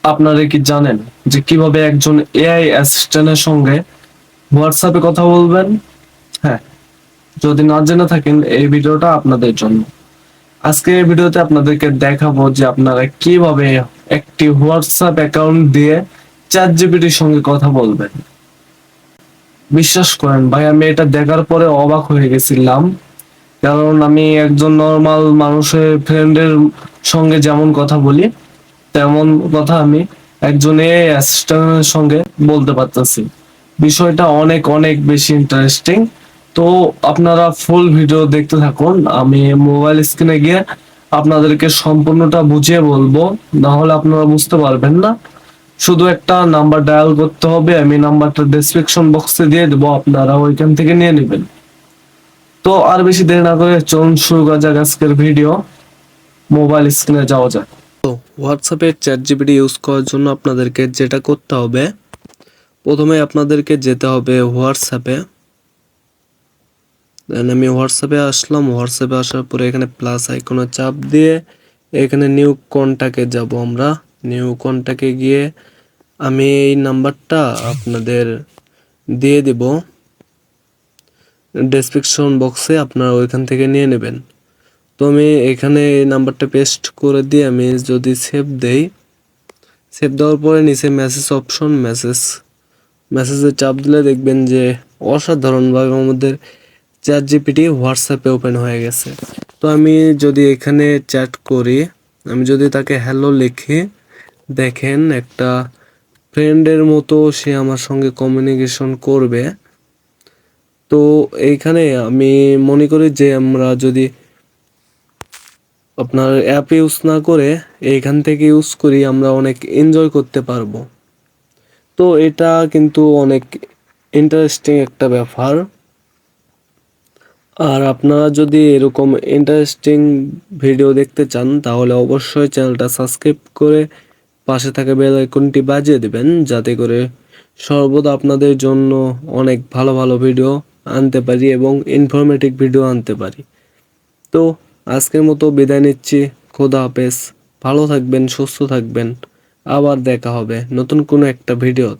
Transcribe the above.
আপনারা কি জানেন যে কিভাবে একজন এআই অ্যাসিস্ট্যান্টের সঙ্গে হোয়াটসঅ্যাপে কথা বলবেন? হ্যাঁ, যদি না জেনে থাকেন এই ভিডিওটা আপনাদের জন্য। আজকে এই ভিডিওতে আপনাদেরকে দেখাবো যে আপনারা কিভাবে একটি হোয়াটসঅ্যাপ অ্যাকাউন্ট দিয়ে চ্যাটজিপিটির সঙ্গে কথা বলবেন। বিশ্বাস করেন ভাই, আমি এটা দেখার পরে অবাক হয়ে গেছিলাম। কারণ আমি একজন নর্মাল মানুষের ফ্রেন্ডের সঙ্গে যেমন কথা বলি তেমন কথা আমি একজন এআই অ্যাসিস্ট্যান্টের সঙ্গে বলতে পারতেছি। বিষয়টা অনেক অনেক বেশি ইন্টারেস্টিং। তো আপনারা ফুল ভিডিও দেখতে থাকুন। আমি মোবাইল স্ক্রিনে গিয়ে আপনাদেরকে সম্পূর্ণটা বুঝিয়ে বলবো, না হলে আপনারা বুঝতে পারবেন না। শুধু একটা নাম্বার ডায়াল করতে হবে, আমি নাম্বারটা ডেসক্রিপশন বক্সে দিয়ে দেবো, আপনারা ওইখান থেকে নিয়ে নেবেন। তো আর বেশি দেরি না করে চলুন শুরু করা যাক আজকের ভিডিও। মোবাইল স্ক্রিনে যাওয়া যাক। তো হোয়াটসঅ্যাপে চ্যাটজিপিটি ইউজ করার জন্য আপনাদেরকে যেটা করতে হবে, প্রথমে আপনাদেরকে যেতে হবে হোয়াটসঅ্যাপে। দেন আমি হোয়াটসঅ্যাপে আসলাম। হোয়াটসঅ্যাপে আসার পরে এখানে প্লাস আইকনে চাপ দিয়ে এখানে নিউ কন্টাক্টে যাব। আমরা নিউ কন্টাক্টে গিয়ে আমি এই নাম্বারটা আপনাদের দিয়ে দিব ডেসক্রিপশন বক্সে, আপনারা ওইখান থেকে নিয়ে নেবেন। তো আমি এখানে এই নাম্বারটা পেস্ট করে দিয়ে আমি যদি সেভ দেই, সেভ দেওয়ার পরে নিচে মেসেজ অপশন, মেসেজে চাপ দিলে দেখবেন যে অসাধারণভাবে আমাদের চ্যাট জিপিটি হোয়াটসঅ্যাপে ওপেন হয়ে গেছে। তো আমি যদি এখানে চ্যাট করি, আমি যদি তাকে হ্যালো লিখি, দেখেন একটা ফ্রেন্ডের মতো সে আমার সঙ্গে কমিউনিকেশন করবে। তো এইখানে আমি মনে করি যে আমরা যদি আপনার অ্যাপ ইউজ না করে এইখান থেকে ইউজ করি, আমরা অনেক এনজয় করতে পারবো। তো এটা কিন্তু অনেক ইন্টারেস্টিং একটা ব্যাপার। আর আপনারা যদি এরকম ইন্টারেস্টিং ভিডিও দেখতে চান তাহলে অবশ্যই চ্যানেলটা সাবস্ক্রাইব করে পাশে থাকা বেল আইকনটি বাজিয়ে দিবেন, যাতে করে সর্বদা আপনাদের জন্য অনেক ভালো ভালো ভিডিও আনতে পারি এবং ইনফরমেটিভ ভিডিও আনতে পারি। তো আজকের মতো বিদায় নিচ্ছি। খোদা হাফেজ। ভালো থাকবেন, সুস্থ থাকবেন। আবার দেখা হবে নতুন কোনো একটা ভিডিও।